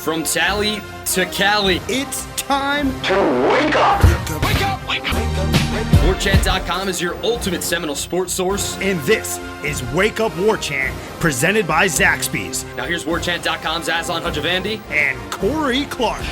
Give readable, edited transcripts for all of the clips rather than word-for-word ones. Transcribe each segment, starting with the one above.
From Tally to Cali, It's time to wake up. Wake up! Wake up! Warchant.com is your ultimate Seminole sports source. and this is Wake Up Warchant, presented by Zaxby's Now here's Warchant.com's Aslan Hajavandi. and Corey Clark.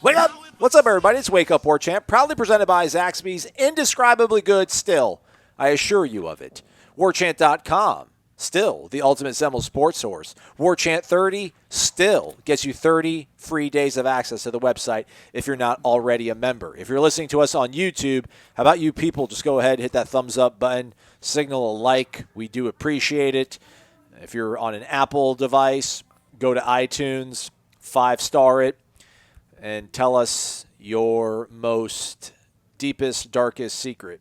Wake up! What's up, everybody? It's Wake Up Warchant, proudly presented by Zaxby's. Indescribably good still. I assure you of it. Warchant.com, still the ultimate Seminole sports source. Warchant 30 still gets you 30 free days of access to the website if you're not already a member. If you're listening to us on YouTube, how about you people just go ahead, hit that thumbs up button, signal a like. We do appreciate it. If you're on an Apple device, go to iTunes, 5-star it, and tell us your most deepest, darkest secret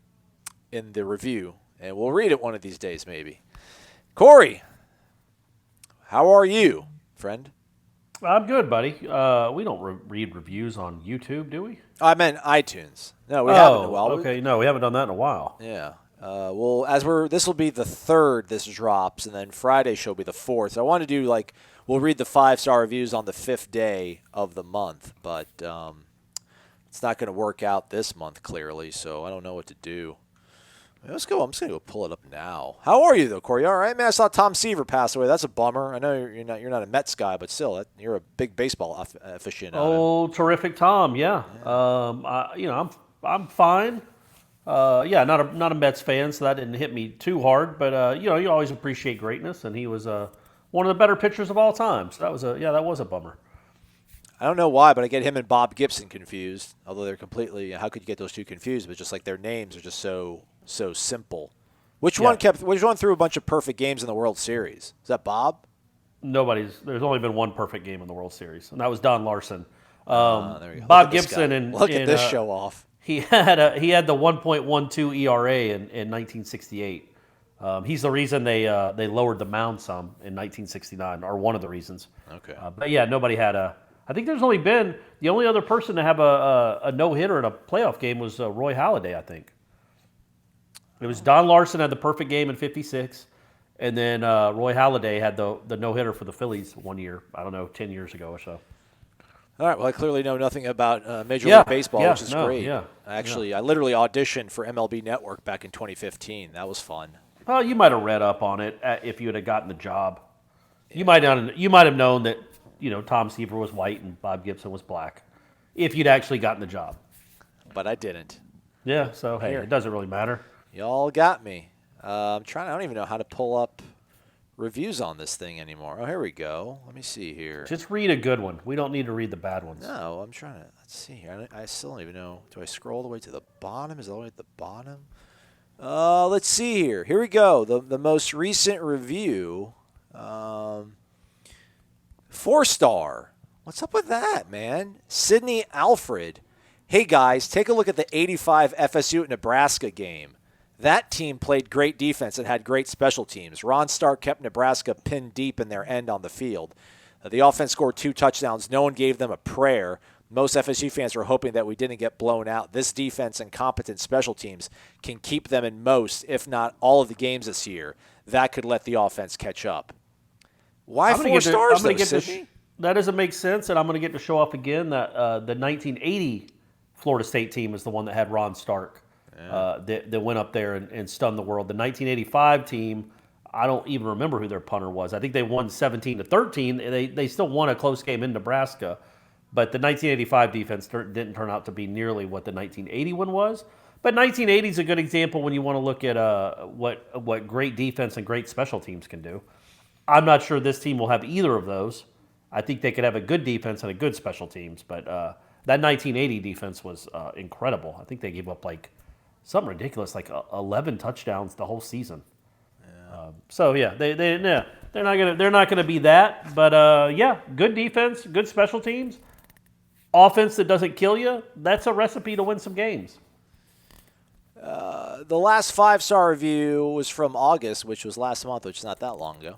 in the review. And we'll read it one of these days, maybe. Corey, how are you, friend? I'm good, buddy. We don't read reviews on YouTube, do we? I meant iTunes. No, we haven't in a while. Okay. No, we haven't done that in a while. Yeah. Well, this will be the third this drops, and then Friday show will be the fourth. So I want to do we'll read the 5-star reviews on the 5th day of the month, but it's not going to work out this month clearly, so I don't know what to do. Let's go. I'm just going to go pull it up now. How are you, though, Corey? All right, man. I saw Tom Seaver pass away. That's a bummer. I know you're not a Mets guy, but still, you're a big baseball aficionado. Oh, terrific, Tom. Yeah. I'm fine. Not a Mets fan, so that didn't hit me too hard. But you always appreciate greatness, and he was one of the better pitchers of all time. So that was a bummer. I don't know why, but I get him and Bob Gibson confused. Although they're completely, how could you get those two confused? But just like their names are just so simple. Which one threw a bunch of perfect games in the World Series? Is that Bob? There's only been one perfect game in the World Series, and that was Don Larson. There we go. Bob Gibson and look at this show off. He had the 1.12 ERA in 1968. He's the reason they lowered the mound some in 1969, or one of the reasons. Okay. But yeah, nobody had a. I think there's only been the only other person to have a no hitter in a playoff game was Roy Halladay. I think it was Don Larson had the perfect game in '56, and then Roy Halladay had the no hitter for the Phillies one year. I don't know, 10 years ago or so. All right. Well, I clearly know nothing about Major League Baseball, which is great. Yeah. Actually, I literally auditioned for MLB Network back in 2015. That was fun. Well, you might have read up on it if you had gotten the job. You might have known that Tom Seaver was white and Bob Gibson was black, if you'd actually gotten the job. But I didn't. Yeah. So hey, it doesn't really matter. Y'all got me. I'm trying. I don't even know how to pull up reviews on this thing anymore. Oh, here we go. Let me see here. Just read a good one. We don't need to read the bad ones. No, I'm trying to. Let's see here. I still don't even know. Do I scroll all the way to the bottom? Is it all the way at the bottom? Let's see here. Here we go. The most recent review. 4-star. What's up with that, man? Sidney Alfred. Hey, guys, take a look at the 85 FSU at Nebraska game. That team played great defense and had great special teams. Ron Stark kept Nebraska pinned deep in their end on the field. The offense scored 2 touchdowns. No one gave them a prayer. Most FSU fans were hoping that we didn't get blown out. This defense and competent special teams can keep them in most, if not all of the games this year. That could let the offense catch up. Why 4 stars, though, Sidney? That doesn't make sense, and I'm going to get to show off again that the 1980 Florida State team is the one that had Ron Stark that went up there and stunned the world. The 1985 team, I don't even remember who their punter was. I think they won 17-13. They still won a close game in Nebraska, but the 1985 defense didn't turn out to be nearly what the 1980 one was. But 1980 is a good example when you want to look at what great defense and great special teams can do. I'm not sure this team will have either of those. I think they could have a good defense and a good special teams, but that 1980 defense was incredible. I think they gave up something ridiculous, 11 touchdowns the whole season. Yeah. They're not gonna be that, but good defense, good special teams, offense that doesn't kill you. That's a recipe to win some games. The last 5-star review was from August, which was last month, which is not that long ago.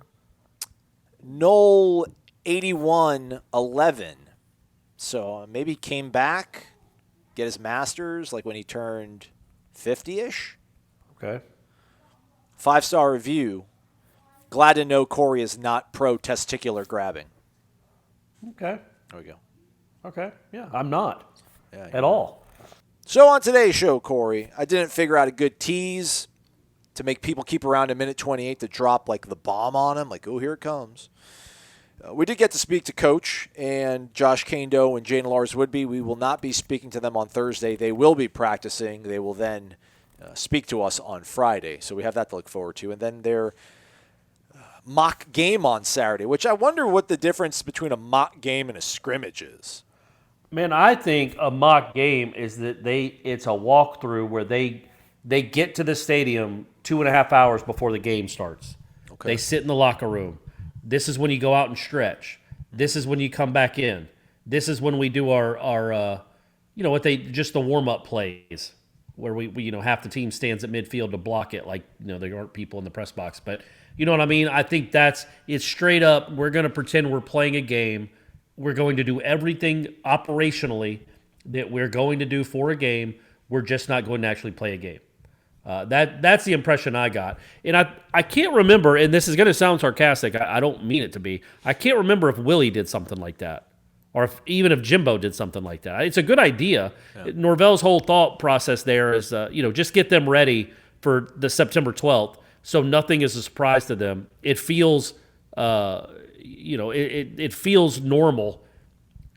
Noel 8111. So maybe came back, get his master's when he turned 50-ish. Okay. 5-star review. Glad to know Corey is not pro-testicular grabbing. Okay. There we go. Okay. Yeah, I'm not Yeah, at all. So on today's show, Corey, I didn't figure out a good tease to make people keep around a minute 28 to drop like the bomb on him, like, oh, here it comes. We did get to speak to Coach and Josh Kaindoh and Jaiden Lars-Woodbey. We will not be speaking to them on Thursday. They will be practicing. They will then speak to us on Friday. So we have that to look forward to. And then their mock game on Saturday, which I wonder what the difference between a mock game and a scrimmage is. Man, I think a mock game is that it's a walkthrough where they get to the stadium 2.5 hours before the game starts. Okay. They sit in the locker room. This is when you go out and stretch. This is when you come back in. This is when we do our just the warm-up plays where we half the team stands at midfield to block it, like, there aren't people in the press box. But you know what I mean? I think it's straight up, we're going to pretend we're playing a game. We're going to do everything operationally that we're going to do for a game. We're just not going to actually play a game. That's the impression I got. And I can't remember, and this is going to sound sarcastic, I don't mean it to be. I can't remember if Willie did something like that or even if Jimbo did something like that. It's a good idea. Yeah. Norvell's whole thought process there is, just get them ready for the September 12th so nothing is a surprise to them. It feels, it feels normal,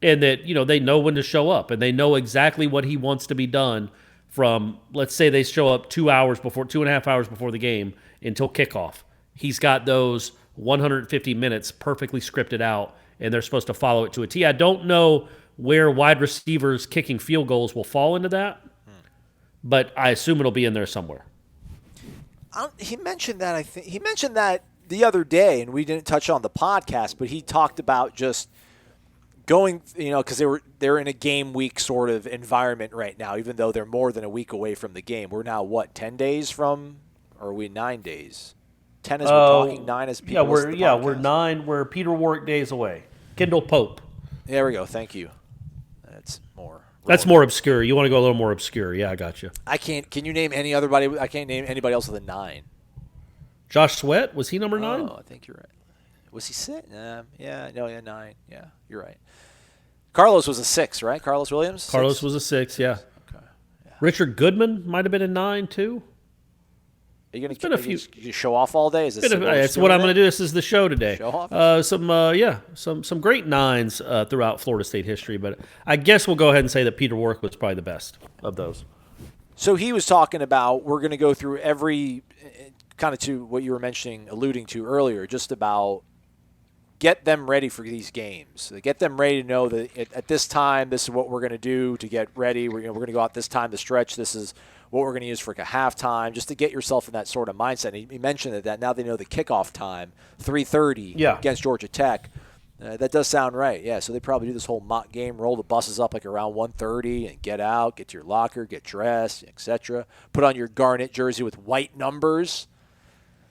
and that, they know when to show up and they know exactly what he wants to be done from, let's say they show up 2.5 hours before the game until kickoff. He's got those 150 minutes perfectly scripted out, and they're supposed to follow it to a T. I don't know where wide receivers kicking field goals will fall into that, but I assume it'll be in there somewhere. He mentioned that, he mentioned that the other day, and we didn't touch on the podcast, but he talked about just going, because they're in a game week sort of environment right now, even though they're more than a week away from the game. We're now, 10 days from, or are we 9 days? 10 as we're talking, 9 as people listen to the podcast. We're 9. We're Peter Warwick days away. Kendall Pope. There we go. Thank you. That's more obscure. You want to go a little more obscure. Yeah, I got you. Can you name anybody? I can't name anybody else with a 9. Josh Sweat, was he number 9? Oh, I think you're right. Was he 6? 9. Yeah, you're right. Carlos was a 6, right? Carlos Williams? 6? Carlos was a 6, yeah. Okay. Yeah. Richard Goodman might have been a 9, too. Are you going to show off all day? That's what I'm going to do. This is the show today. Show off? Some great 9s throughout Florida State history, but I guess we'll go ahead and say that Peter Warwick was probably the best of those. So he was talking about, we're going to go through every, kind of to what you were alluding to earlier, just about get them ready for these games. Get them ready to know that at this time, this is what we're going to do to get ready. We're going to go out this time to stretch. This is what we're going to use for a halftime, just to get yourself in that sort of mindset. And he mentioned that now they know the kickoff time, 3:30 against Georgia Tech. That does sound right. Yeah, so they probably do this whole mock game, roll the buses up like around 1:30 and get out, get to your locker, get dressed, etc. Put on your Garnet jersey with white numbers.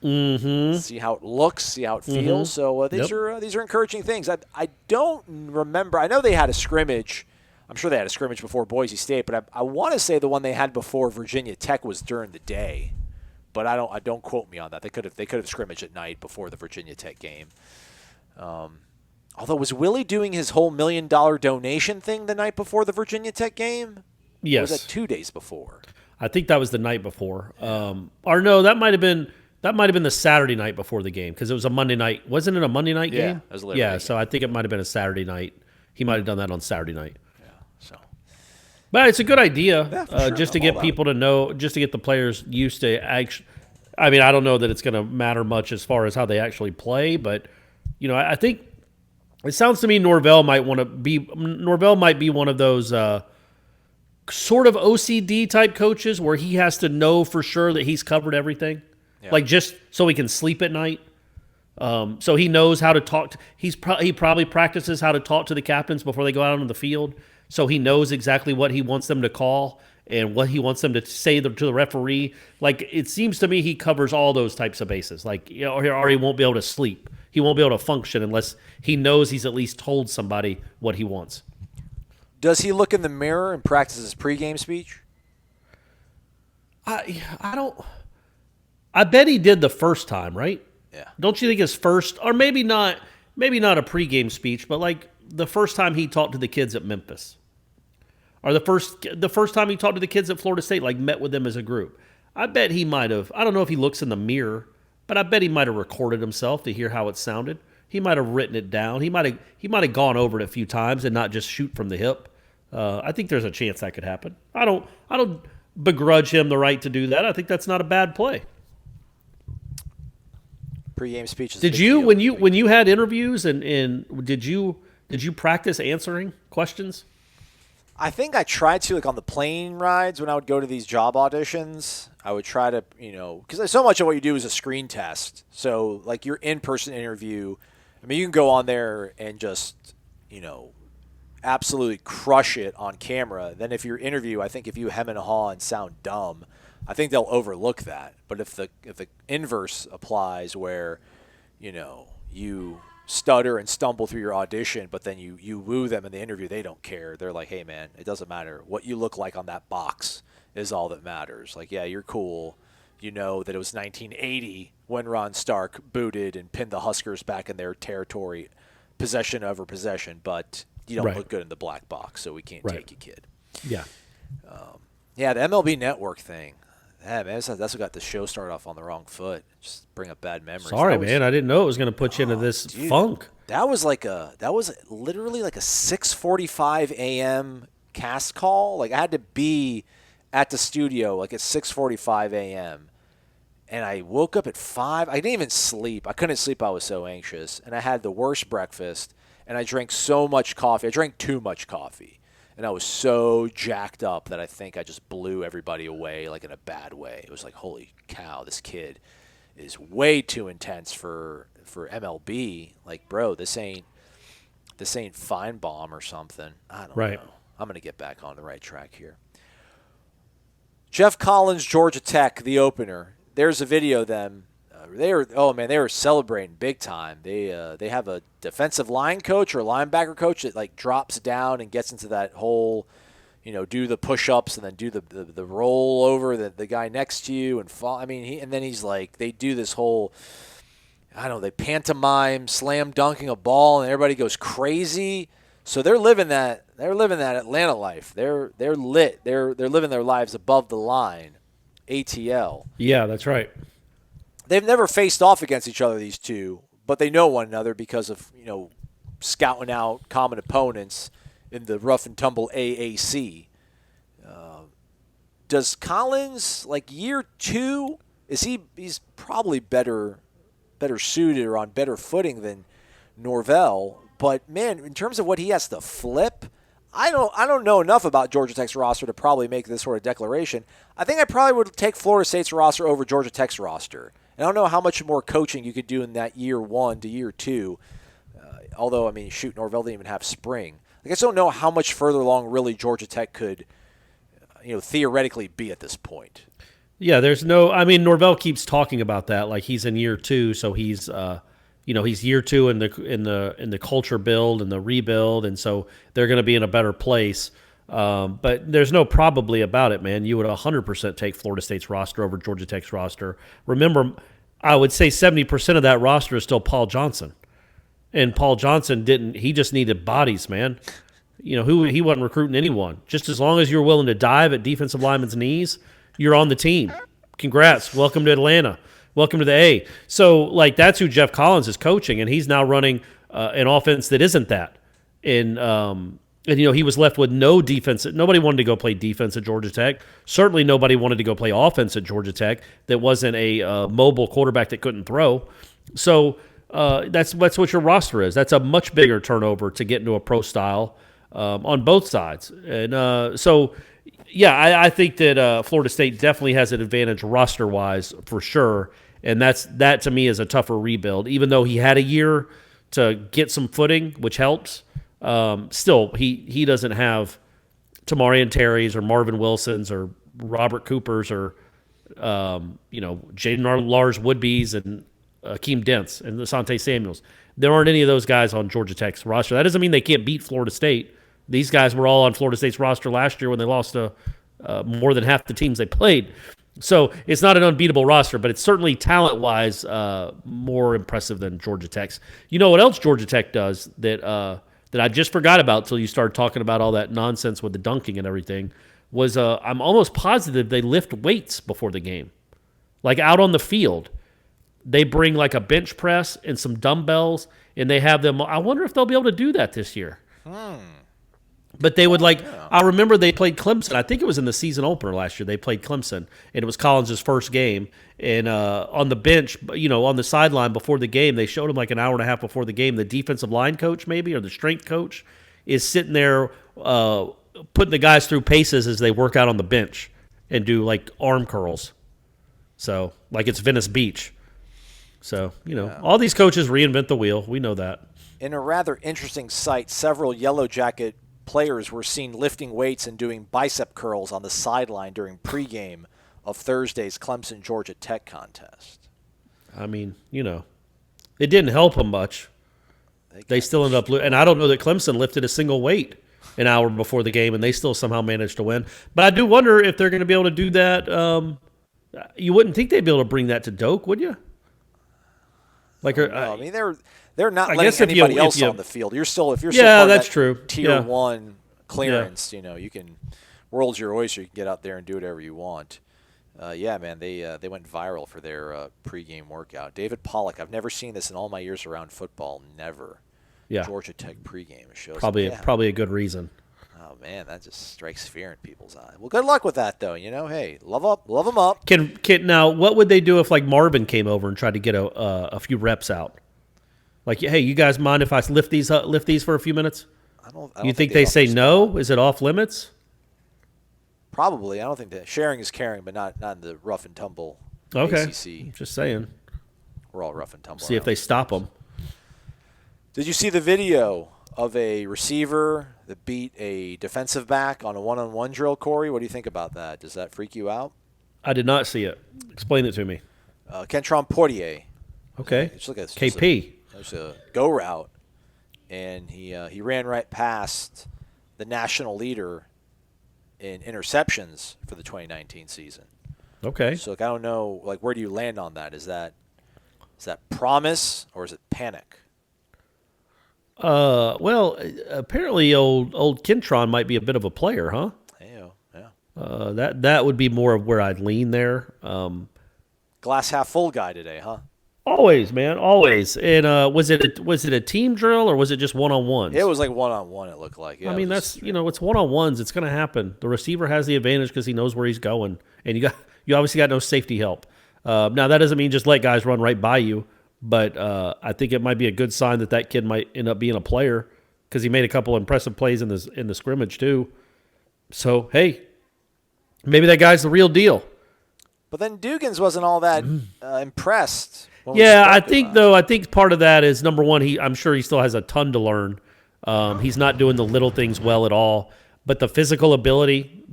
Mm-hmm. See how it looks, see how it feels. So these are encouraging things. I don't remember. I know they had a scrimmage. I'm sure they had a scrimmage before Boise State, but I want to say the one they had before Virginia Tech was during the day. But I don't quote me on that. They could have scrimmaged at night before the Virginia Tech game. Although, was Willie doing his whole $1 million donation thing the night before the Virginia Tech game? Yes. Or was that 2 days before? I think that was the night before. Or no, that might have been the Saturday night before the game, because it was a Monday night. Wasn't it a Monday night game? It was a game. So I think it might have been a Saturday night. He might have done that on Saturday night. Yeah. So, but it's a good idea, sure. just to get people to know, just to get the players used to actually. I mean, I don't know that it's going to matter much as far as how they actually play, but I think it sounds to me Norvell might be one of those sort of OCD type coaches where he has to know for sure that he's covered everything. Like just so he can sleep at night. So he knows how to talk. He probably practices how to talk to the captains before they go out on the field. So he knows exactly what he wants them to call and what he wants them to say to the referee. Like, it seems to me he covers all those types of bases. Like, or he won't be able to sleep. He won't be able to function unless he knows he's at least told somebody what he wants. Does he look in the mirror and practice his pregame speech? I don't. I bet he did the first time, right? Yeah. Don't you think his first, or maybe not a pregame speech, but like the first time he talked to the kids at Memphis, or the first time he talked to the kids at Florida State, like met with them as a group, I bet he might have. I don't know if he looks in the mirror, but I bet he might have recorded himself to hear how it sounded. He might have written it down. He might have gone over it a few times and not just shoot from the hip. I think there's a chance that could happen. I don't begrudge him the right to do that. I think that's not a bad play. Pre-game speeches. Did you when you had interviews and did you practice answering questions? I think I tried to, like on the plane rides when I would go to these job auditions, I would try to, because so much of what you do is a screen test. So like your in-person interview, I mean, you can go on there and just, absolutely crush it on camera. Then if your interview, I think if you hem and haw and sound dumb, I think they'll overlook that. But if the inverse applies where, you stutter and stumble through your audition, but then you woo them in the interview, they don't care. They're like, hey, man, it doesn't matter. What you look like on that box is all that matters. Like, yeah, you're cool. You know that it was 1980 when Ron Stark booted and pinned the Huskers back in their territory, possession over possession, but you don't look good in the black box, so we can't take you, kid. Yeah. Yeah, the MLB Network thing. Yeah, man, that's what got the show started off on the wrong foot. Just bring up bad memories. Sorry, man, I didn't know it was going to put you into this funk. That was literally like a 6:45 a.m. cast call. Like I had to be at the studio like at 6:45 a.m. and I woke up at 5. I didn't even sleep. I couldn't sleep. I was so anxious, and I had the worst breakfast. And I drank so much coffee. I drank too much coffee. And I was so jacked up that I think I just blew everybody away, like in a bad way. It was like, holy cow, this kid is way too intense for MLB. Like, bro, this ain't Feinbaum or something. I don't know. I'm going to get back on the right track here. Geoff Collins, Georgia Tech, the opener. There's a video of them. They were celebrating big time. They have a defensive line coach or linebacker coach that like drops down and gets into that whole, do the push-ups and then do the roll over the guy next to you and fall. I mean, and then he's like, they do this whole, they pantomime slam dunking a ball and everybody goes crazy. So they're living that Atlanta life. They're lit. They're living their lives above the line. ATL. Yeah, that's right. They've never faced off against each other, these two, but they know one another because of, scouting out common opponents in the rough and tumble AAC. Does Collins, like year 2, he's probably better suited or on better footing than Norvell, but man, in terms of what he has to flip, I don't know enough about Georgia Tech's roster to probably make this sort of declaration. I think I probably would take Florida State's roster over Georgia Tech's roster. And I don't know how much more coaching you could do in that year 1 to year 2. Although, I mean, shoot, Norvell didn't even have spring. I just don't know how much further along really Georgia Tech could, theoretically be at this point. Yeah, Norvell keeps talking about that, like he's in year 2, so he's, he's year 2 in the culture build and the rebuild, and so they're going to be in a better place. But there's no probably about it, man. You would 100% take Florida State's roster over Georgia Tech's roster. Remember, I would say 70% of that roster is still Paul Johnson. And Paul Johnson he just needed bodies, man. He wasn't recruiting anyone. Just as long as you're willing to dive at defensive linemen's knees, you're on the team. Congrats. Welcome to Atlanta. Welcome to the A. So, like, that's who Geoff Collins is coaching, and he's now running an offense that isn't that. And he was left with no defense. Nobody wanted to go play defense at Georgia Tech. Certainly nobody wanted to go play offense at Georgia Tech that wasn't a mobile quarterback that couldn't throw. So that's what your roster is. That's a much bigger turnover to get into a pro style on both sides. And I think that Florida State definitely has an advantage roster-wise for sure. And that to me is a tougher rebuild. Even though he had a year to get some footing, which helps. Still, he doesn't have Tamarian Terry's or Marvin Wilson's or Robert Cooper's or Jaiden Lars-Woodbey's and Akeem Dent's and Asante Samuels. There aren't any of those guys on Georgia Tech's roster. That doesn't mean they can't beat Florida State. These guys were all on Florida State's roster last year when they lost to more than half the teams they played. So it's not an unbeatable roster, but it's certainly talent-wise more impressive than Georgia Tech's. You know what else Georgia Tech does that I just forgot about until you started talking about all that nonsense with the dunking and everything, was I'm almost positive they lift weights before the game. Like out on the field, they bring like a bench press and some dumbbells, and they have them. I wonder if they'll be able to do that this year. But they would I remember they played Clemson. I think it was in the season opener last year. They played Clemson, and it was Collins' first game. And on the bench, on the sideline before the game, they showed him like an hour and a half before the game. The defensive line coach, maybe, or the strength coach, is sitting there putting the guys through paces as they work out on the bench and do like arm curls. So like it's Venice Beach. So, all these coaches reinvent the wheel. We know that. In a rather interesting sight, several Yellow Jacket players were seen lifting weights and doing bicep curls on the sideline during pregame of Thursday's Clemson-Georgia Tech contest. I mean, it didn't help them much. They still ended up and I don't know that Clemson lifted a single weight an hour before the game, and they still somehow managed to win. But I do wonder if they're going to be able to do that. You wouldn't think they'd be able to bring that to Doak, would you? I mean, they're not letting anybody else on the field. If you're still part that's of that true. Tier 1 clearance, you can world's your oyster. You can get out there and do whatever you want. Man, they went viral for their pregame workout. David Pollock, I've never seen this in all my years around football. Never. Yeah. Georgia Tech pregame shows. Probably a good reason. Oh man, that just strikes fear in people's eye. Well, good luck with that though. Hey, love them up. Can now, what would they do if like Marvin came over and tried to get a few reps out? Like, hey, you guys mind if I lift these for a few minutes? I don't you think they say no? Is it off limits? Probably. I don't think that sharing is caring, but not in the rough and tumble. Okay. ACC. Just saying. We're all rough and tumble. See if they stop them. Did you see the video of a receiver that beat a defensive back on a one-on-one drill, Corey? What do you think about that? Does that freak you out? I did not see it. Explain it to me. Kentron Poitier. Okay. KP. There's a go route, and he ran right past the national leader in interceptions for the 2019 season. Okay. So I don't know, where do you land on that? Is that promise or is it panic? Well, apparently old Kentron might be a bit of a player, huh? Yeah. That would be more of where I'd lean there. Glass half full guy today, huh? Always, man, always. And was it a team drill or was it just one-on-ones? It was like one-on-one. It looked like. Yeah, I mean, that's it's one-on-ones. It's going to happen. The receiver has the advantage because he knows where he's going, and you obviously got no safety help. Now that doesn't mean just let guys run right by you, but I think it might be a good sign that kid might end up being a player because he made a couple impressive plays in the scrimmage too. So hey, maybe that guy's the real deal. But then Dugans wasn't all that impressed. Yeah, I think part of that is, number one, I'm sure he still has a ton to learn. He's not doing the little things well at all. But the physical ability,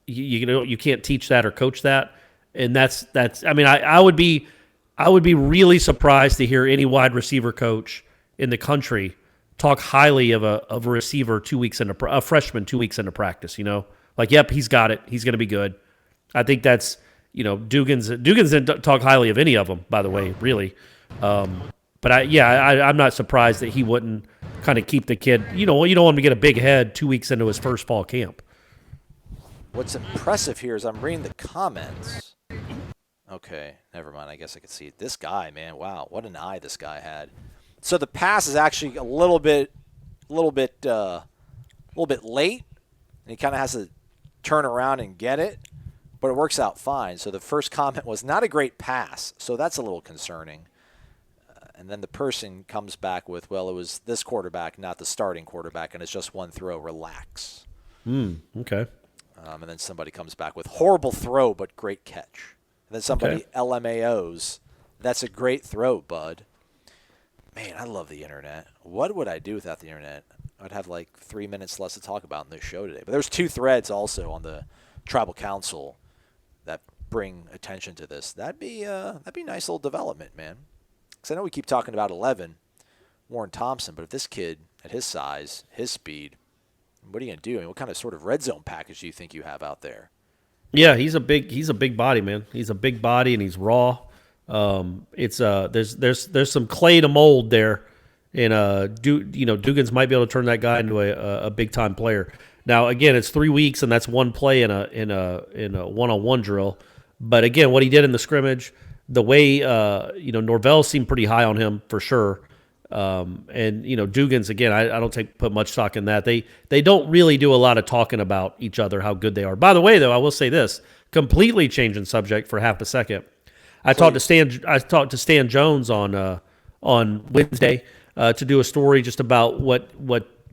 you can't teach that or coach that. And that's I mean, I would be really surprised to hear any wide receiver coach in the country talk highly of a receiver 2 weeks into a freshman 2 weeks into practice. Yep, he's got it. He's going to be good. I think that's. Dugans didn't talk highly of any of them, by the way, really. But I'm not surprised that he wouldn't kind of keep the kid. You don't want him to get a big head 2 weeks into his first fall camp. What's impressive here is I'm reading the comments. Okay, never mind. I guess I could see it. This guy, man, wow, what an eye this guy had. So the pass is actually a little bit late, and he kind of has to turn around and get it. But it works out fine. So the first comment was not a great pass. So that's a little concerning. And then the person comes back with, well, it was this quarterback, not the starting quarterback, and it's just one throw. Relax. Okay. And then somebody comes back with horrible throw, but great catch. And then somebody LMAOs. That's a great throw, bud. Man, I love the internet. What would I do without the internet? I'd have 3 minutes less to talk about in this show today. But there's 2 threads also on the Tribal Council that bring attention to this. That'd be a nice little development, man. Because I know we keep talking about 11, Warren Thompson, but if this kid at his size, his speed, what are you going to do? I mean, what kind of sort of red zone package do you think you have out there? Yeah, he's a big body, man. He's a big body and he's raw. There's some clay to mold there, and Dugan's might be able to turn that guy into a big time player. Now again, it's 3 weeks and that's one play in a one-on-one drill. But again, what he did in the scrimmage, the way Norvell seemed pretty high on him for sure. And Dugan's again, I don't put much stock in that. They don't really do a lot of talking about each other, how good they are. By the way, though, I will say this, completely changing subject for half a second. I talked to Stan Jones on Wednesday to do a story just about what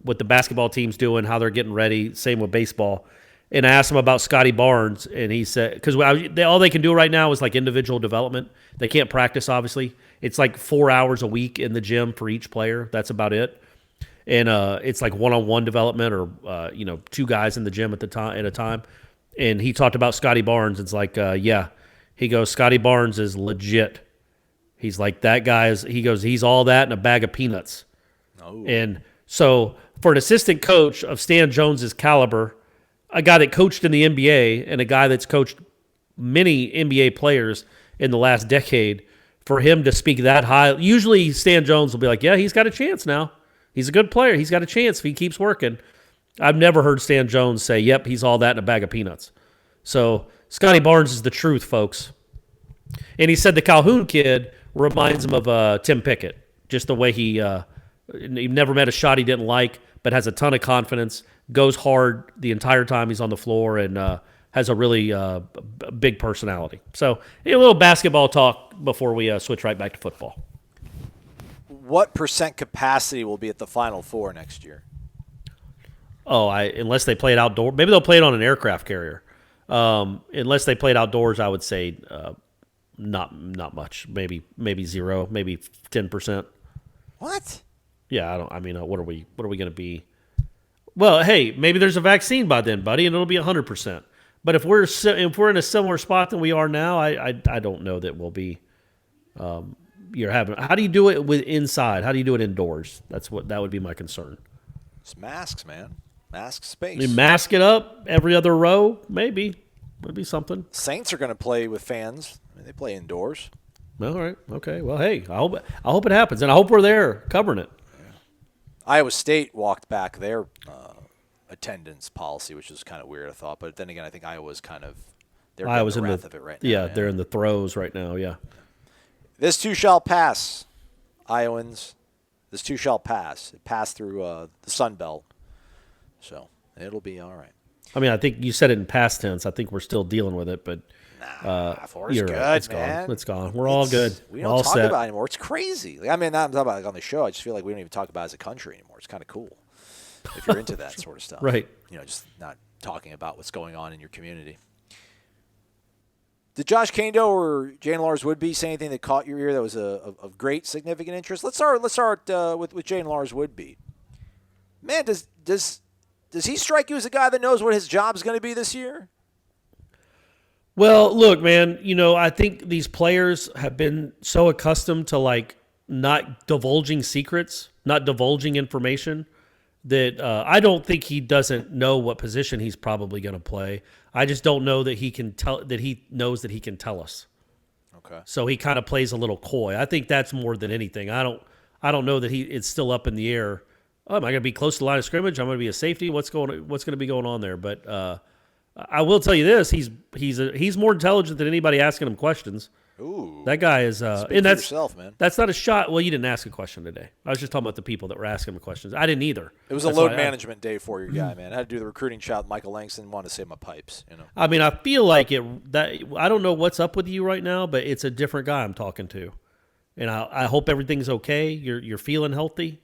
the basketball team's doing, how they're getting ready. Same with baseball. And I asked him about Scotty Barnes, and he said, because all they can do right now is like individual development. They can't practice, obviously. It's like 4 hours a week in the gym for each player. That's about it. And it's like one-on-one development or, two guys in the gym at a time. And he talked about Scotty Barnes. It's like, yeah. He goes, Scotty Barnes is legit. He's like, that guy he's all that in a bag of peanuts. Oh. And so for an assistant coach of Stan Jones's caliber, a guy that coached in the NBA and a guy that's coached many NBA players in the last decade, for him to speak that high, usually Stan Jones will be like, yeah, he's got a chance now. He's a good player. He's got a chance if he keeps working. I've never heard Stan Jones say, yep, he's all that in a bag of peanuts. So Scotty Barnes is the truth, folks. And he said the Calhoun kid reminds him of Tim Pickett, just the way he never met a shot he didn't like, but has a ton of confidence, goes hard the entire time he's on the floor, and has a really big personality. So a little basketball talk before we switch right back to football. What % capacity will be at the Final Four next year? Oh, unless they play it outdoors. Maybe they'll play it on an aircraft carrier. Unless they play it outdoors, I would say not much. Maybe 0, maybe 10%. What? Yeah, what are we going to be? Well, hey, maybe there's a vaccine by then, buddy, and it'll be 100%. But if we're in a similar spot than we are now, I don't know that we'll be. How do you do it with inside? How do you do it indoors? That would be my concern. It's masks, man. Mask space. You mask it up every other row, maybe. Would be something. Saints are going to play with fans. They play indoors. All right. Okay. Well, hey, I hope it happens, and I hope we're there covering it. Yeah. Iowa State walked back their attendance policy, which is kind of weird, I thought. But then again, I think Iowa's kind of they're in the wrath of it right now. Yeah, they're in the throes right now. Yeah. This too shall pass, Iowans. This too shall pass. It passed through the Sun Belt, so it'll be all right. I mean, I think you said it in past tense. I think we're still dealing with it, but Florida's good, right. It's man. Gone. It's gone. We're all good. We don't all talk set. about it anymore. It's crazy. I'm not talking about it on the show. I just feel like we don't even talk about it as a country anymore. It's kind of cool if you're into that sort of stuff. Right. Just not talking about what's going on in your community. Did Josh Kaindoh or Jaiden Lars-Woodbey say anything that caught your ear that was of great significant interest? Let's start with Jaiden Lars-Woodbey. Man, does he strike you as a guy that knows what his job is going to be this year? Well, look, man, I think these players have been so accustomed to not divulging secrets, not divulging information, that I don't think he doesn't know what position he's probably going to play. I just don't know that he knows that he can tell us. Okay. So he kind of plays a little coy. I think that's more than anything. I don't know that it's still up in the air. Oh, am I going to be close to the line of scrimmage? I'm going to be a safety. What's going to be going on there? But I will tell you this: he's more intelligent than anybody asking him questions. Ooh, that guy is. And that's yourself, man. That's not a shot. Well, you didn't ask a question today. I was just talking about the people that were asking him questions. I didn't either. It was a load management day for your guy, man. I had to do the recruiting shot. Michael Langston wanted to save my pipes. I mean, I feel like I don't know what's up with you right now, but it's a different guy I'm talking to, and I hope everything's okay. You're feeling healthy.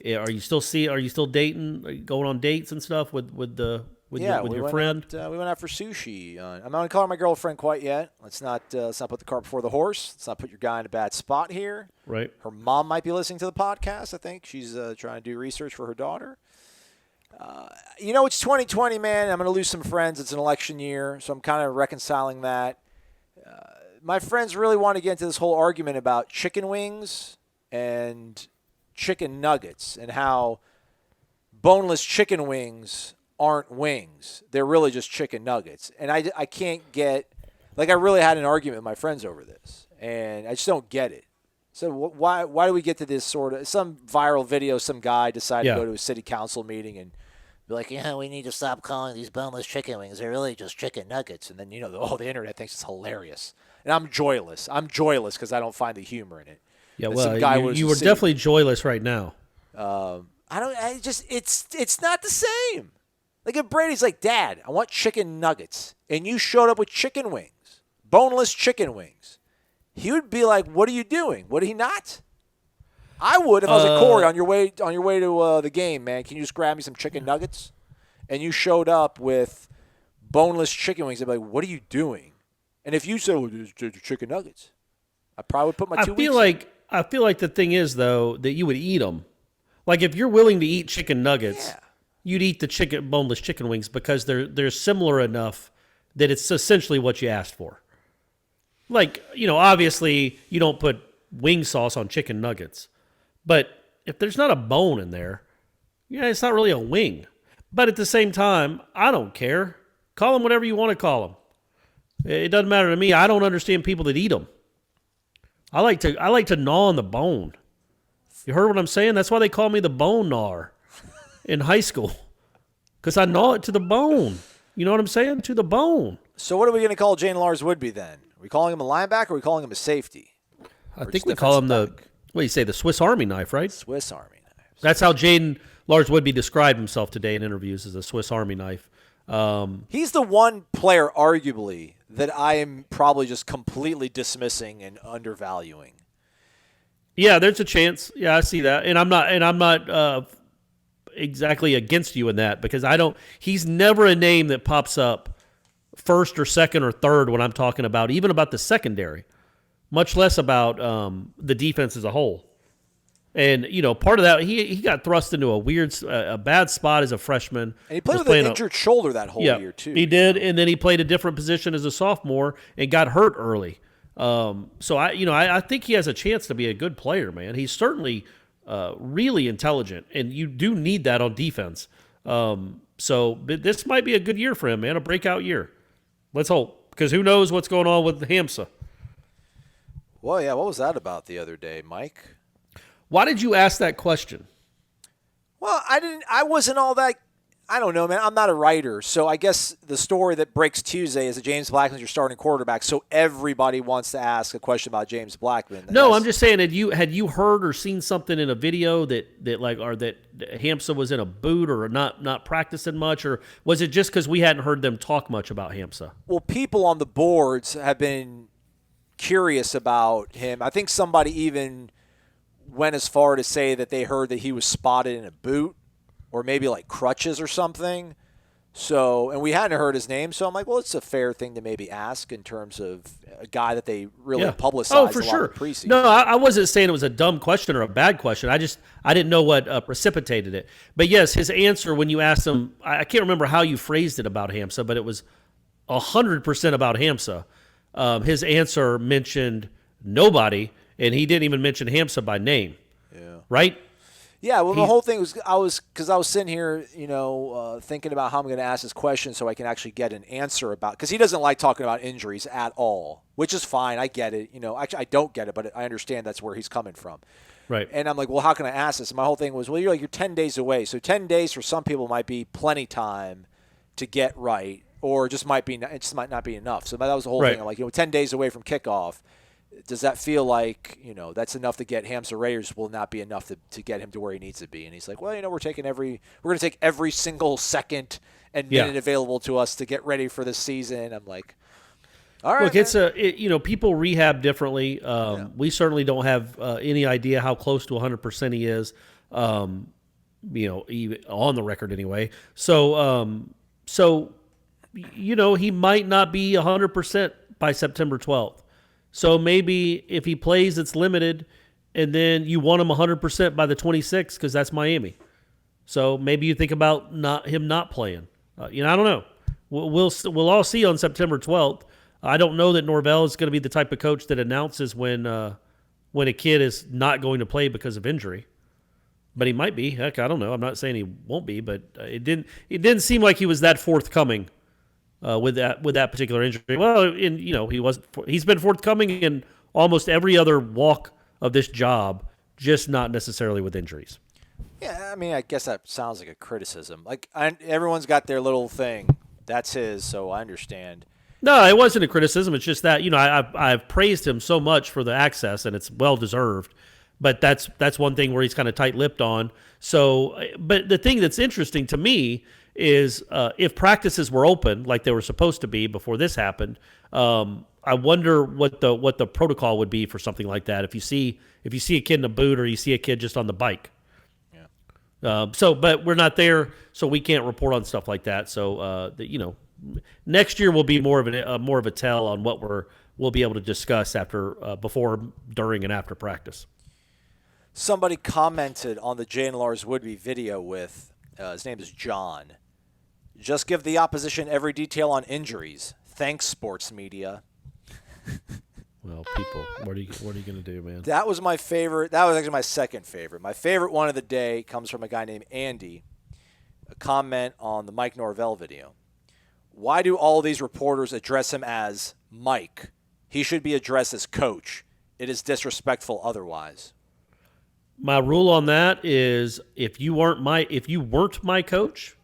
Are you still dating, going on dates and stuff with your friend? We went out for sushi. I'm not going to call her my girlfriend quite yet. Let's not put the cart before the horse. Let's not put your guy in a bad spot here. Right. Her mom might be listening to the podcast. I think she's trying to do research for her daughter. It's 2020, man. I'm going to lose some friends. It's an election year, so I'm kind of reconciling that. My friends really want to get into this whole argument about chicken wings and chicken nuggets and how boneless chicken wings aren't wings. They're really just chicken nuggets. And I can't get – like I really had an argument with my friends over this, and I just don't get it. So why do we get to this sort of – some viral video, some guy decided to go to a city council meeting and be like, we need to stop calling these boneless chicken wings. They're really just chicken nuggets. And then, the internet thinks it's hilarious. And I'm joyless. I'm joyless because I don't find the humor in it. Yeah, and well, you were definitely joyless right now. It's not the same. Like if Brady's like, Dad, I want chicken nuggets, and you showed up with chicken wings, boneless chicken wings, he would be like, what are you doing? Would he not? I would if I was like, Corey, on your way to the game, man, can you just grab me some chicken nuggets? And you showed up with boneless chicken wings, I'd be like, what are you doing? And if you said, well, there's chicken nuggets, I probably would put my 2 weeks. I feel like the thing is, though, that you would eat them. Like if you're willing to eat chicken nuggets, you'd eat the boneless chicken wings because they're similar enough that it's essentially what you asked for. Like, obviously you don't put wing sauce on chicken nuggets, but if there's not a bone in there, it's not really a wing. But at the same time, I don't care. Call them whatever you want to call them. It doesn't matter to me. I don't understand people that eat them. I like to gnaw on the bone. You heard what I'm saying? That's why they call me the bone gnawer in high school, because I gnaw it to the bone. You know what I'm saying? To the bone. So what are we going to call Jaiden Lars-Woodbey then? Are we calling him a linebacker or are we calling him a safety? I think we call him the Swiss Army knife, right? Swiss Army knife. That's how Jaiden Lars-Woodbey described himself today in interviews, as a Swiss Army knife. He's the one player, arguably, that I am probably just completely dismissing and undervaluing. Yeah, there's a chance. Yeah, I see that, and I'm not exactly against you in that, because he's never a name that pops up first or second or third when I'm talking about even about the secondary, much less about the defense as a whole. And part of that, he got thrust into a bad spot as a freshman. And he played with an injured shoulder that whole year too. He did, and then he played a different position as a sophomore and got hurt early. So I think he has a chance to be a good player, man. He's certainly really intelligent, and you do need that on defense. So this might be a good year for him, man, a breakout year. Let's hope, because who knows what's going on with Hamsa. Well, yeah, what was that about the other day, Mike? Why did you ask that question? Well, I wasn't all that. I don't know, man. I'm not a writer, so I guess the story that breaks Tuesday is that James Blackman's your starting quarterback, so everybody wants to ask a question about James Blackman. No, I'm just saying, had you heard or seen something in a video that Hamsa was in a boot or not practicing much, or was it just because we hadn't heard them talk much about Hamsa? Well, people on the boards have been curious about him. I think somebody even went as far to say that they heard that he was spotted in a boot or maybe like crutches or something. So, and we hadn't heard his name, so I'm like, well, it's a fair thing to maybe ask in terms of a guy that they really publicized for a lot sure. of preseason. No, I wasn't saying it was a dumb question or a bad question. I didn't know what precipitated it. But yes, his answer when you asked him, I can't remember how you phrased it about Hamsa, but it was 100% about Hamsa. His answer mentioned nobody, and he didn't even mention Hamsa by name. Yeah. Right? Yeah, well, the whole thing was I was sitting here, thinking about how I'm going to ask this question so I can actually get an answer about, because he doesn't like talking about injuries at all, which is fine. I get it. Actually, I don't get it, but I understand that's where he's coming from. Right. And I'm like, well, how can I ask this? And my whole thing was, well, you're 10 days away, so 10 days for some people might be plenty time to get right, or it just might not be enough. So that was the whole thing. I'm like, 10 days away from kickoff. Does that feel like, that's enough to get Hamsa Raiders will not be enough to get him to where he needs to be? And he's like, well, we're going to take every single second and minute available to us to get ready for the season. I'm like, all right. Look, people rehab differently. We certainly don't have any idea how close to 100% he is, even on the record anyway. So he might not be 100% by September 12th. So maybe if he plays, it's limited, and then you want him 100% by the 26th because that's Miami. So maybe you think about him not playing. I don't know. We'll all see on September 12th. I don't know that Norvell is going to be the type of coach that announces when a kid is not going to play because of injury. but he might be. Heck, I don't know. I'm not saying he won't be, but it didn't seem like he was that forthcoming with that particular injury. Well, he's been forthcoming in almost every other walk of this job, just not necessarily with injuries. Yeah, I mean, I guess that sounds like a criticism. Like everyone's got their little thing. That's his, so I understand. No, it wasn't a criticism. It's just that I've praised him so much for the access, and it's well deserved. But that's one thing where he's kind of tight-lipped on. So, but the thing that's interesting to me is if practices were open like they were supposed to be before this happened, I wonder what the protocol would be for something like that. If you see a kid in a boot or you see a kid just on the bike. Yeah. But we're not there, so we can't report on stuff like that. So next year will be more of a tell on what we'll be able to discuss before, during, and after practice. Somebody commented on the Jaiden Lars-Woodbey video with, his name is John. Just give the opposition every detail on injuries. Thanks, sports media. Well, people, what are you going to do, man? That was my favorite. That was actually my second favorite. My favorite one of the day comes from a guy named Andy. A comment on the Mike Norvell video. Why do all these reporters address him as Mike? He should be addressed as coach. It is disrespectful otherwise. My rule on that is if you weren't my coach,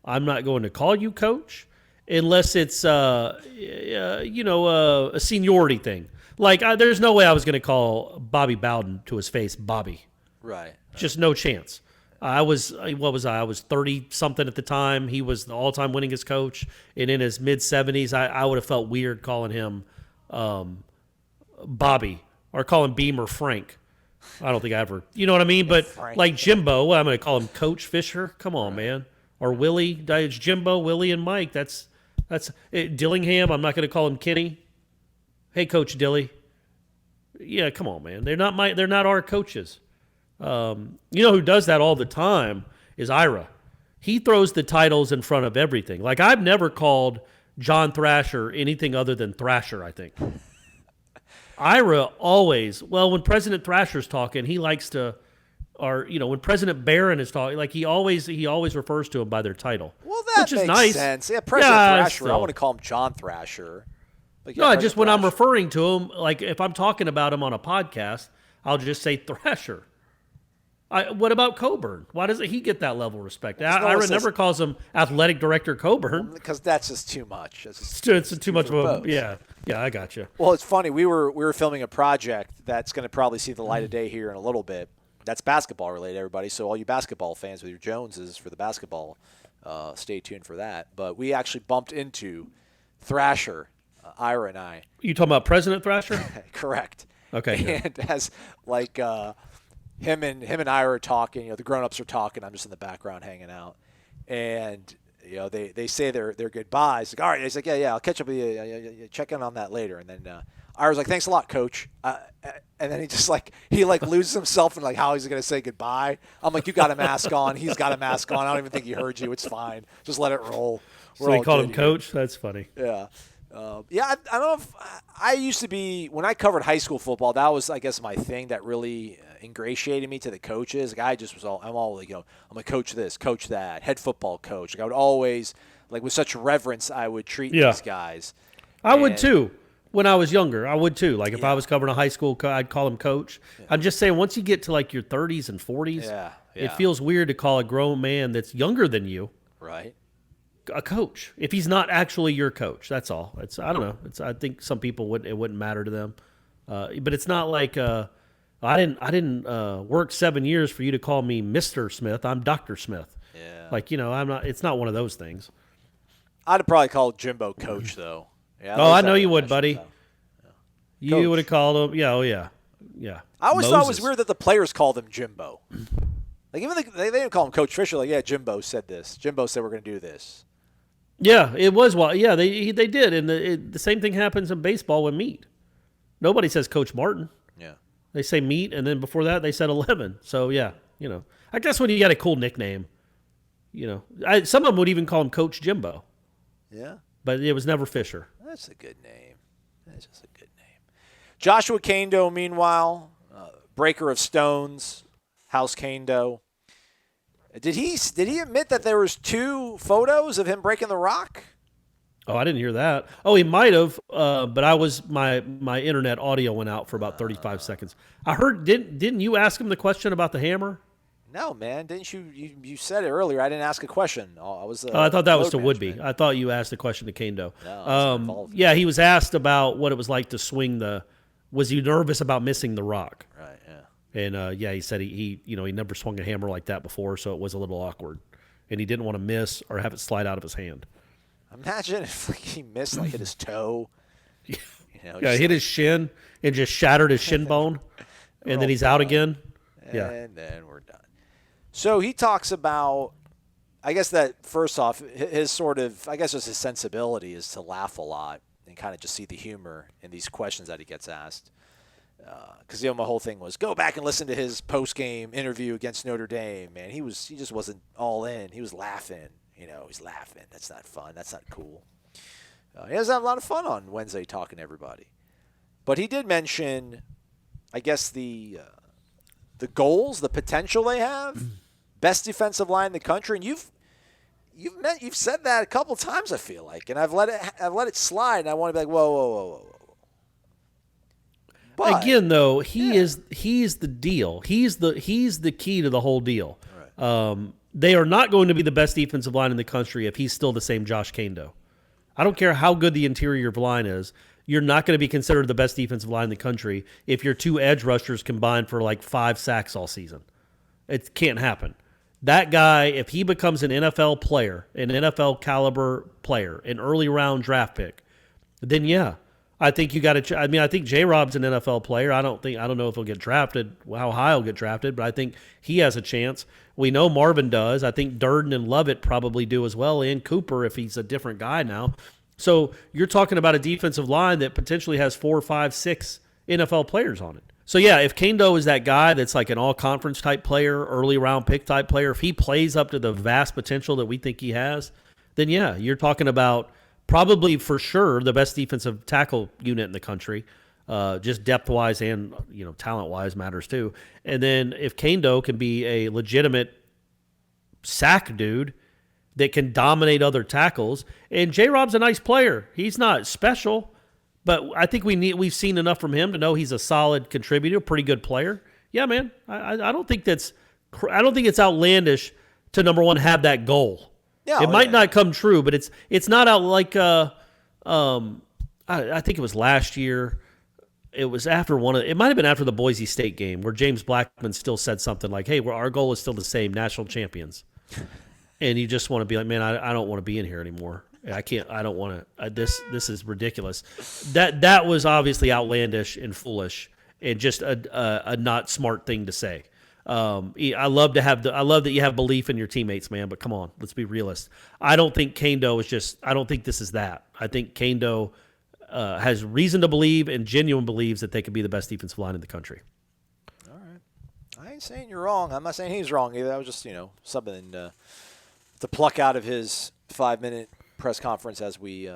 I'm not going to call you coach unless it's a seniority thing. Like there's no way I was going to call Bobby Bowden to his face Bobby. Right. Just no chance. I was 30 something at the time. He was the all-time winningest coach, and in his mid 70s, I would have felt weird calling him Bobby or calling Beamer Frank. I don't think I ever, you know what I mean? But like Jimbo, I'm going to call him Coach Fisher. Come on, man. Or Willie. It's Jimbo, Willie, and Mike. That's Dillingham. I'm not going to call him Kenny. Hey, Coach Dilly. Yeah, come on, man. They're not our coaches. You know who does that all the time is Ira. He throws the titles in front of everything. Like I've never called John Thrasher anything other than Thrasher, I think. Ira always, when President Thrasher's talking, he likes to, when President Barron is talking, like he always refers to them by their title. Well, that makes nice. sense. Yeah, President Thrasher. I want to call him John Thrasher. Like, yeah, no, just when I'm referring to him, like if I'm talking about him on a podcast, I'll just say Thrasher. What about Coburn? Why doesn't he get that level of respect? Ira never calls him Athletic Director Coburn. Because that's just too much. It's too much of a yeah. I got you. Well, it's funny. We were filming a project that's going to probably see the light of day here in a little bit. That's basketball related, everybody. So all you basketball fans with your Joneses for the basketball, stay tuned for that. But we actually bumped into Thrasher, Ira and I. You talking about President Thrasher? Correct. Okay. And as like. Him and Ira are talking. The grown-ups are talking. I'm just in the background hanging out, and they say their goodbyes. Like, all right, he's like, yeah, I'll catch up with you. Check in on that later. And then Ira's like, thanks a lot, Coach. And then he loses himself in like how he's gonna say goodbye. I'm like, you got a mask on. He's got a mask on. I don't even think he heard you. It's fine. Just let it roll. So he called him Coach. That's funny. Yeah. I don't know if I used to be when I covered high school football. That was, I guess, my thing that really ingratiated me to the coaches. Like I just was I'm a coach this, coach that, head football coach. Like I would always, like with such reverence, I would treat these guys. I would too. When I was younger, I would too. Like if I was covering a high school, I'd call him coach. Yeah. I'm just saying, once you get to like your 30s and 40s, it feels weird to call a grown man that's younger than you, right, a coach if he's not actually your coach. That's all. I don't know. I think some people it wouldn't matter to them, but it's not like I didn't work 7 years for you to call me Mr. Smith. I'm Dr. Smith. Yeah. Like I'm not. It's not one of those things. I'd probably call Jimbo Coach though. Yeah, I know you would, buddy. Yeah. You would have called him. Yeah. Oh yeah. Yeah. I always thought it was weird that the players called him Jimbo. Like even they didn't call him Coach Fisher. Like Jimbo said this. Jimbo said we're going to do this. Yeah, it was. Well, yeah, they did, and the same thing happens in baseball with meat. Nobody says Coach Martin. Yeah, they say meat, and then before that they said 11. So yeah, I guess when you got a cool nickname, some of them would even call him Coach Jimbo. Yeah, but it was never Fisher. That's a good name. That's just a good name. Joshua Kaindoh, meanwhile, breaker of stones, House Kaindoh. Did he admit that there was 2 photos of him breaking the rock? Oh, I didn't hear that. Oh, he might have, but my internet audio went out for about 35 seconds. I heard. Didn't you ask him the question about the hammer? No, man. Didn't you said it earlier? I didn't ask a question. I thought that was to Woodbey. I thought you asked the question to Kaindoh. No, yeah, he was asked about what it was like to swing the. Was he nervous about missing the rock? Right. Yeah. And he said he never swung a hammer like that before, so it was a little awkward, and he didn't want to miss or have it slide out of his hand. Imagine if he missed, hit his toe. Hit his shin and just shattered his shin bone, and then he's out again. Yeah, and then we're done. So he talks about, I guess that first off, his sort of, I guess just his sensibility is to laugh a lot and kind of just see the humor in these questions that he gets asked. Because my whole thing was go back and listen to his post-game interview against Notre Dame. Man, he just wasn't all in. He was laughing. He's laughing. That's not fun. That's not cool. He does have a lot of fun on Wednesday talking to everybody. But he did mention, I guess, the goals, the potential they have. Best defensive line in the country. And you've said that a couple times, I feel like. And I've let it slide, and I want to be like, whoa. But, again, though, he's the deal. He's the key to the whole deal. Right. They are not going to be the best defensive line in the country if he's still the same Josh Kaindoh. I don't care how good the interior line is. You're not going to be considered the best defensive line in the country if your 2 edge rushers combined for 5 sacks all season. It can't happen. That guy, if he becomes an NFL player, an NFL caliber player, an early round draft pick, then yeah, I think you got to. I think J-Rob's an NFL player. I don't know if he'll get drafted, how high he'll get drafted, but I think he has a chance. We know Marvin does. I think Durden and Lovett probably do as well, and Cooper if he's a different guy now. So you're talking about a defensive line that potentially has 4, 5, 6 NFL players on it. So yeah, if Kaindoh is that guy that's like an all-conference type player, early round pick type player, if he plays up to the vast potential that we think he has, then yeah, you're talking about probably for sure the best defensive tackle unit in the country, just depth-wise and talent-wise matters too. And then if Kaindoh can be a legitimate sack dude that can dominate other tackles, and J-Rob's a nice player. He's not special, but I think we've seen enough from him to know he's a solid contributor, pretty good player. Yeah, man, I don't think it's outlandish to number one have that goal. No, it might not come true, but it's not out like I think it was last year. It was after it might have been after the Boise State game where James Blackman still said something like, "Hey, our goal is still the same, national champions." And you just want to be like, "Man, I don't want to be in here anymore. I can't. I don't want to. This is ridiculous." That was obviously outlandish and foolish and just a not smart thing to say. I love that you have belief in your teammates, man. But come on, let's be realists. I don't think Kaindoh is I don't think this is that. I think Kaindoh has reason to believe and genuine believes that they could be the best defensive line in the country. All right, I ain't saying you're wrong. I'm not saying he's wrong either. That was just something to pluck out of his 5-minute press conference as we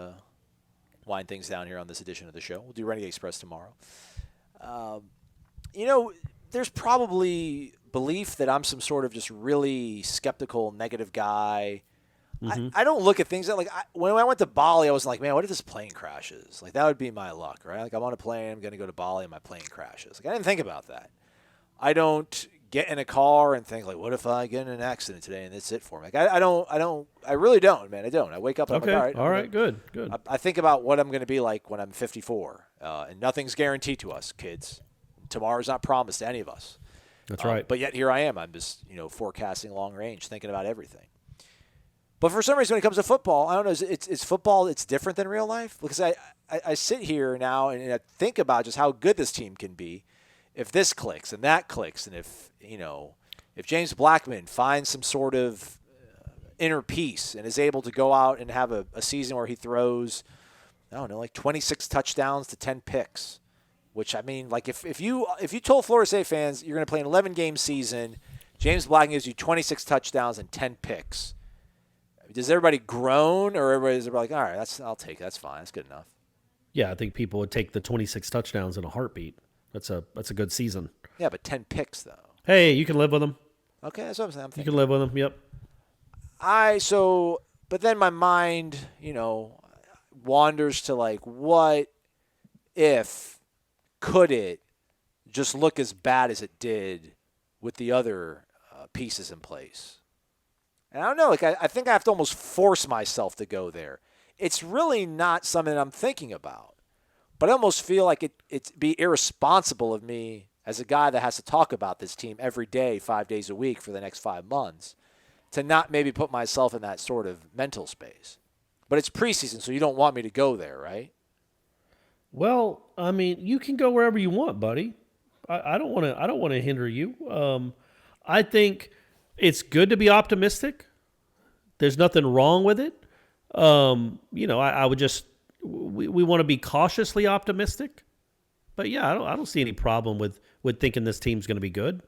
wind things down here on this edition of the show. We'll do Renegade Express tomorrow. There's probably belief that I'm some sort of just really skeptical, negative guy. Mm-hmm. I don't look at things that when I went to Bali, I was like, man, what if this plane crashes? Like that would be my luck, right? Like I'm on a plane, I'm going to go to Bali, and my plane crashes. Like I didn't think about that. I don't get in a car and think like, what if I get in an accident today and that's it for me? Like I really don't, man. I don't. I wake up and I'm like, all right, good. I think about what I'm going to be like when I'm 54, and nothing's guaranteed to us, kids. Tomorrow's not promised to any of us. That's right. But yet here I am. I'm just, forecasting long range, thinking about everything. But for some reason, when it comes to football, I don't know. It's football. It's different than real life because I sit here now and I think about just how good this team can be if this clicks and that clicks, and if James Blackman finds some sort of inner peace and is able to go out and have a season where he throws, I don't know, like 26 touchdowns to 10 picks. Which, I mean, like if you told Florida State fans you're going to play an 11-game season, James Blackman gives you 26 touchdowns and 10 picks, does everybody groan or everybody's like, all right, I'll take it. That's fine. That's good enough. Yeah, I think people would take the 26 touchdowns in a heartbeat. That's a good season. Yeah, but 10 picks, though. Hey, you can live with them. Okay, that's what I'm saying. You can live with them. Yep. But then my mind, wanders to like, what if, could it just look as bad as it did with the other pieces in place? And I don't know, like I think I have to almost force myself to go there. It's really not something I'm thinking about, but I almost feel like it'd be irresponsible of me as a guy that has to talk about this team every day, 5 days a week for the next 5 months, to not maybe put myself in that sort of mental space. But it's preseason, so you don't want me to go there, right? Well, I mean, you can go wherever you want, buddy. I don't want to hinder you. I think it's good to be optimistic. There's nothing wrong with it. I would just we want to be cautiously optimistic. But yeah, I don't see any problem with thinking this team's going to be good.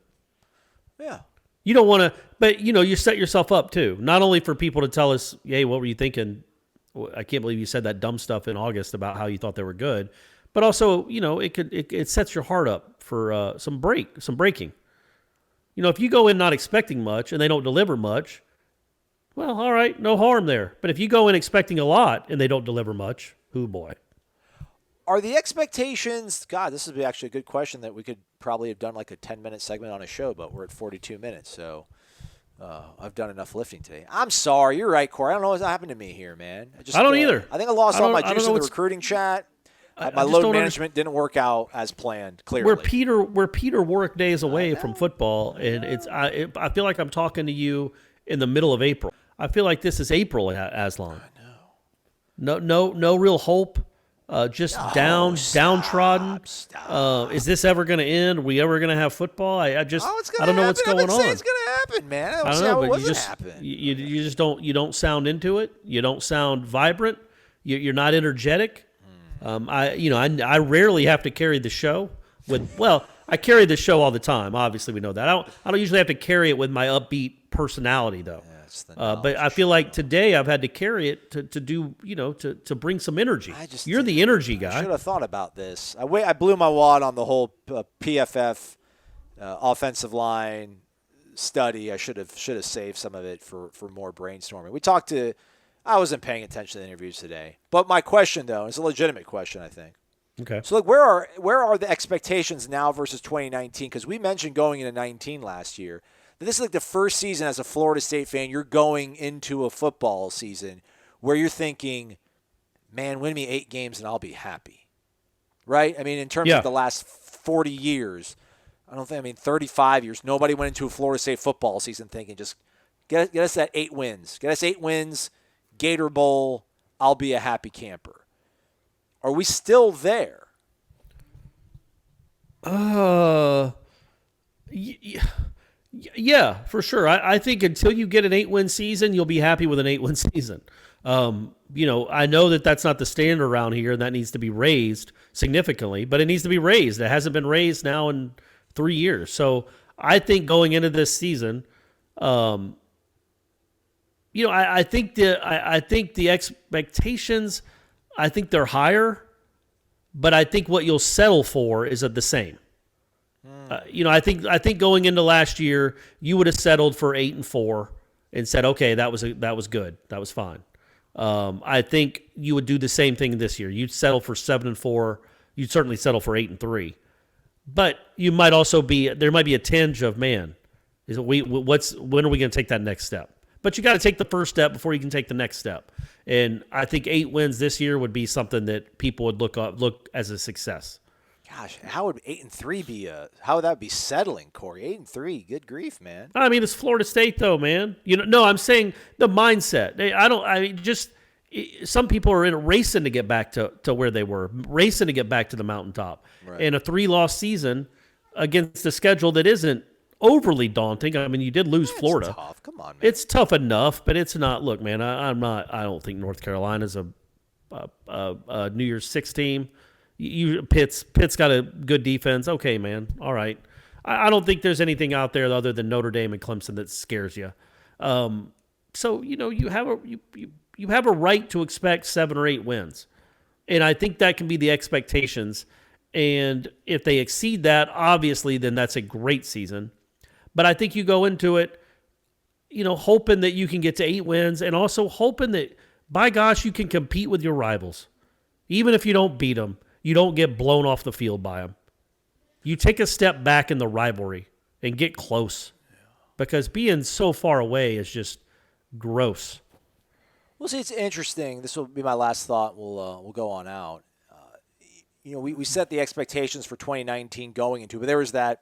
Yeah. You don't want to, but you set yourself up too. Not only for people to tell us, "Hey, what were you thinking?" I can't believe you said that dumb stuff in August about how you thought they were good, but also, it sets your heart up for some breaking. If you go in not expecting much and they don't deliver much, well, all right, no harm there. But if you go in expecting a lot and they don't deliver much, oh boy. Are the expectations, God, this would be actually a good question that we could probably have done like a 10-minute segment on a show, but we're at 42 minutes, so I've done enough lifting today. I'm sorry. You're right, Corey. I don't know what's happened to me here, man. I don't either. I think I lost all my juice in the recruiting chat. My load management didn't work out as planned, clearly. We're Peter Warwick days away from football, and I feel like I'm talking to you in the middle of April. I feel like this is April at Aslan. I know. No real hope. Downtrodden. Stop. Is this ever going to end? Are we ever going to have football? I don't know what's going on. It's going to happen, man. I don't know, but you just don't sound into it. You don't sound vibrant. You're not energetic. I rarely have to carry the show I carry the show all the time. Obviously, we know that. I don't usually have to carry it with my upbeat personality, though. But I feel like today I've had to carry it to do, to bring some energy. You're the energy guy. I should have thought about this. I blew my wad on the whole PFF offensive line study. I should have saved some of it for more brainstorming. I wasn't paying attention to the interviews today. But my question, though, is a legitimate question, I think. Okay. So, like, where are the expectations now versus 2019? Because we mentioned going into 19 last year. This is like the first season as a Florida State fan, you're going into a football season where you're thinking, man, win me 8 games and I'll be happy. Right? I mean, in terms of the last 40 years, 35 years, nobody went into a Florida State football season thinking just get us that 8 wins. Get us 8 wins, Gator Bowl, I'll be a happy camper. Are we still there? Yeah, for sure. I think until you get an 8-win season, you'll be happy with an 8-win season. I know that that's not the standard around here, and that needs to be raised significantly, but it needs to be raised. It hasn't been raised now in 3 years. So I think going into this season, I think the expectations, I think they're higher, but I think what you'll settle for is the same. I think going into last year, you would have settled for 8-4 and said, okay, that was good, that was fine. I think you would do the same thing this year. You'd settle for 7-4. You'd certainly settle for 8-3. But you might also there might be a tinge of, man, when are we going to take that next step? But you got to take the first step before you can take the next step. And I think 8 wins this year would be something that people would look as a success. Gosh, how would 8-3 be? How would that be settling, Corey? 8-3, good grief, man. I mean, it's Florida State, though, man. No, I'm saying the mindset. Some people are racing to get back to where they were, racing to get back to the mountaintop. Right. And a 3-loss season against a schedule that isn't overly daunting. I mean, you did lose Florida. It's tough. Come on, man. It's tough enough, but it's not. Look, man, I don't think North Carolina's a New Year's Six team. Pitt's got a good defense. Okay, man. All right. I don't think there's anything out there other than Notre Dame and Clemson that scares you. So you have a right to expect 7 or 8 wins, and I think that can be the expectations. And if they exceed that, obviously, then that's a great season. But I think you go into it, hoping that you can get to 8 wins and also hoping that, by gosh, you can compete with your rivals. Even if you don't beat them, you don't get blown off the field by them. You take a step back in the rivalry and get close, because being so far away is just gross. Well, see, it's interesting. This will be my last thought. We'll go on out. We set the expectations for 2019 going into, but there was that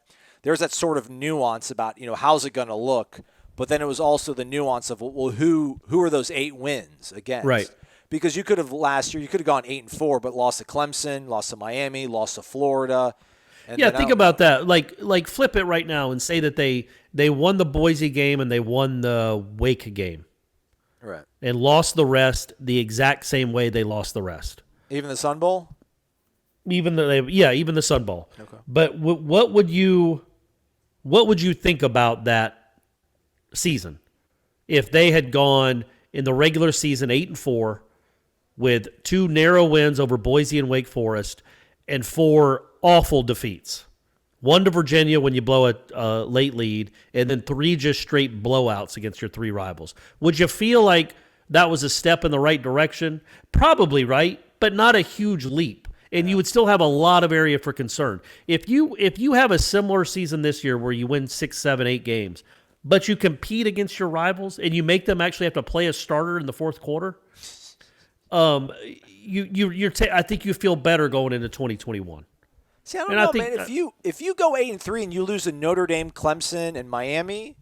sort of nuance about how's it going to look. But then it was also the nuance of, well, who are those 8 wins against? Right. Because you could have last year, you could have gone 8-4, but lost to Clemson, lost to Miami, lost to Florida. And think about that. Like flip it right now and say that they won the Boise game and they won the Wake game. Right. And lost the rest the exact same way they lost the rest. Even the Sun Bowl? Even the Sun Bowl. Okay. But what would you think about that season if they had gone in the regular season 8-4 with 2 narrow wins over Boise and Wake Forest and 4 awful defeats? 1 to Virginia when you blow a late lead, and then 3 just straight blowouts against your 3 rivals. Would you feel like that was a step in the right direction? Probably right, but not a huge leap. And you would still have a lot of area for concern. If you have a similar season this year where you win 6, 7, 8 games, but you compete against your rivals and you make them actually have to play a starter in the fourth quarter, I think you feel better going into 2021. See, I don't know, man. If you go 8-3 and you lose to Notre Dame, Clemson, and Miami,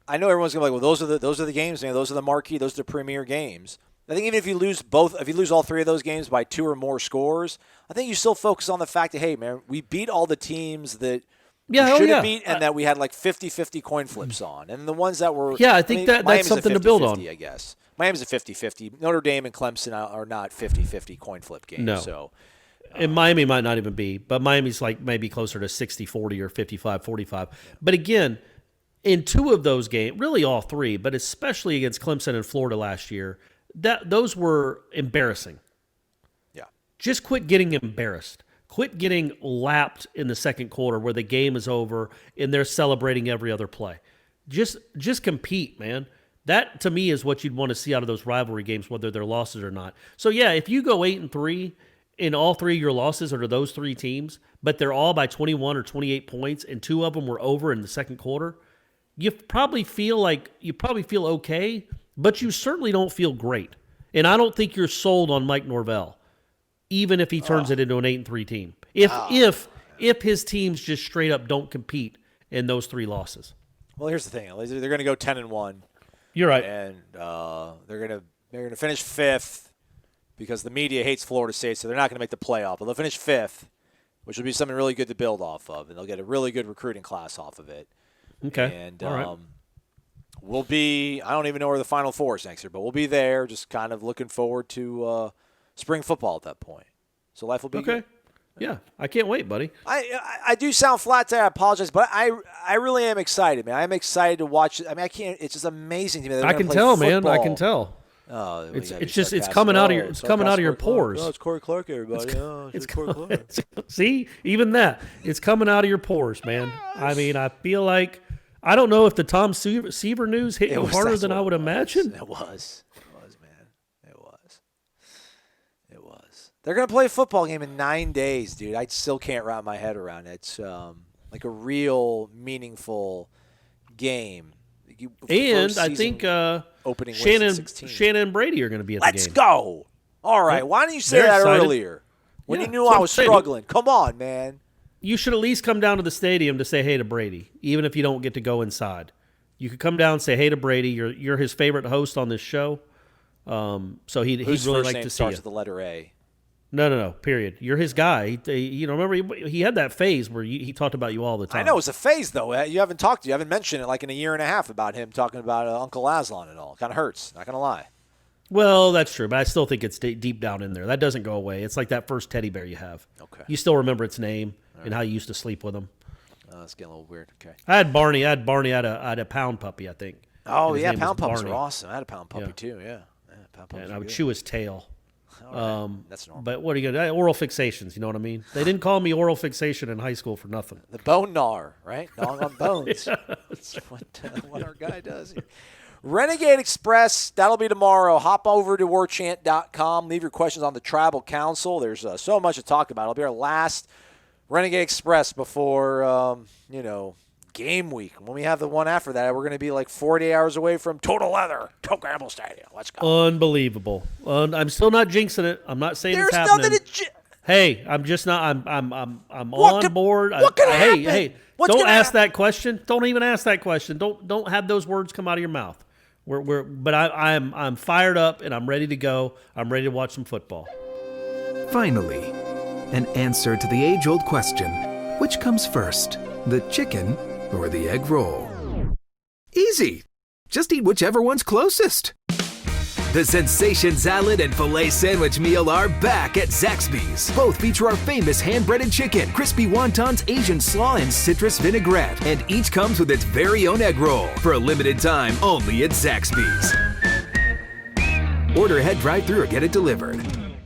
I know everyone's gonna be like, well, those are the games, man. Those are the marquee, those are the premier games. I think even if you lose all 3 of those games by 2 or more scores, I think you still focus on the fact that, hey, man, we beat all the teams that we should have beat, and that we had like 50-50 coin flips on, and the ones that were I think that's something to build on. I guess Miami's a 50-50. Notre Dame and Clemson are not 50-50 coin flip games. No. So. And Miami might not even be, but Miami's like maybe closer to 60-40 or 55-45. But again, in 2 of those games, really all 3, but especially against Clemson and Florida last year, those were embarrassing. Yeah. Just quit getting embarrassed. Quit getting lapped in the second quarter where the game is over and they're celebrating every other play. Just compete, man. That, to me, is what you'd want to see out of those rivalry games, whether they're losses or not. So, yeah, if you go 8-3, and all 3 of your losses are to those 3 teams, but they're all by 21 or 28 points, and 2 of them were over in the second quarter, you probably feel okay, but you certainly don't feel great. And I don't think you're sold on Mike Norvell, even if he turns it into an 8-3 team. If his teams just straight up don't compete in those 3 losses. Well, here's the thing: they're going to go 10-1. You're right, and they're going to finish 5th. Because the media hates Florida State, so they're not going to make the playoff. But they'll finish 5th, which will be something really good to build off of, and they'll get a really good recruiting class off of it. Okay. And all right. We'll be – I don't even know where the Final Four is next year, but we'll be there just kind of looking forward to spring football at that point. So life will be good. Yeah, I can't wait, buddy. I do sound flat today. I apologize, but I really am excited, man. I'm excited to watch it. I mean, I can't – it's just amazing to me that I can tell, man. I can tell. Oh, it's coming out of your pores. Oh, it's Corey Clark, everybody. It's Corey Clark. See, even that, it's coming out of your pores, man. I mean, I feel like I don't know if the Tom Seaver news hit you harder than I would imagine. It was, man. It was. They're gonna play a football game in 9 days, dude. I still can't wrap my head around it. It's like a real meaningful game. And I think opening Shannon and Brady are going to be at the game. Let's go. All right. Why didn't you say that earlier? When you knew I was struggling. Come on, man. You should at least come down to the stadium to say hey to Brady, even if you don't get to go inside. You could come down and say hey to Brady. You're his favorite host on this show. So he'd really like to see you. Starts with the letter A. No. Period. You're his guy. Remember he had that phase where he talked about you all the time. I know it's a phase though. You haven't mentioned it like in a year and a half about him talking about Uncle Aslan and all. Kind of hurts. Not gonna lie. Well, that's true, but I still think it's deep down in there. That doesn't go away. It's like that first teddy bear you have. Okay. You still remember its name and how you used to sleep with him. It's getting a little weird. Okay. I had Barney. I had a pound puppy, I think. Oh yeah, pound puppies are awesome. I had a pound puppy too. Yeah. Pound puppies. And I would chew his tail. All right. That's normal. But what are you going to do? Oral fixations, you know what I mean? They didn't call me oral fixation in high school for nothing. The bone gnawer, right? Gnawing on bones. That's what our guy does here. Renegade Express, that'll be tomorrow. Hop over to warchant.com. Leave your questions on the Tribal Council. There's so much to talk about. It'll be our last Renegade Express before, game week. When we have the one after that, we're going to be like 40 hours away from Total Leather, Gamble Stadium. Let's go. Unbelievable. I'm still not jinxing it. I'm not saying it's There's happening. nothing to Hey, I'm just not. I'm What on board. What could happen? Hey, What's don't gonna ask happen? that question. Don't even ask that question. Don't have those words come out of your mouth. But I'm fired up and I'm ready to go. I'm ready to watch some football. Finally, an answer to the age-old question: which comes first, the chicken or the egg roll? Easy. Just eat whichever one's closest. The Sensation Salad and Filet Sandwich Meal are back at Zaxby's. Both feature our famous hand-breaded chicken, crispy wontons, Asian slaw, and citrus vinaigrette. And each comes with its very own egg roll for a limited time only at Zaxby's. Order ahead drive-thru or get it delivered.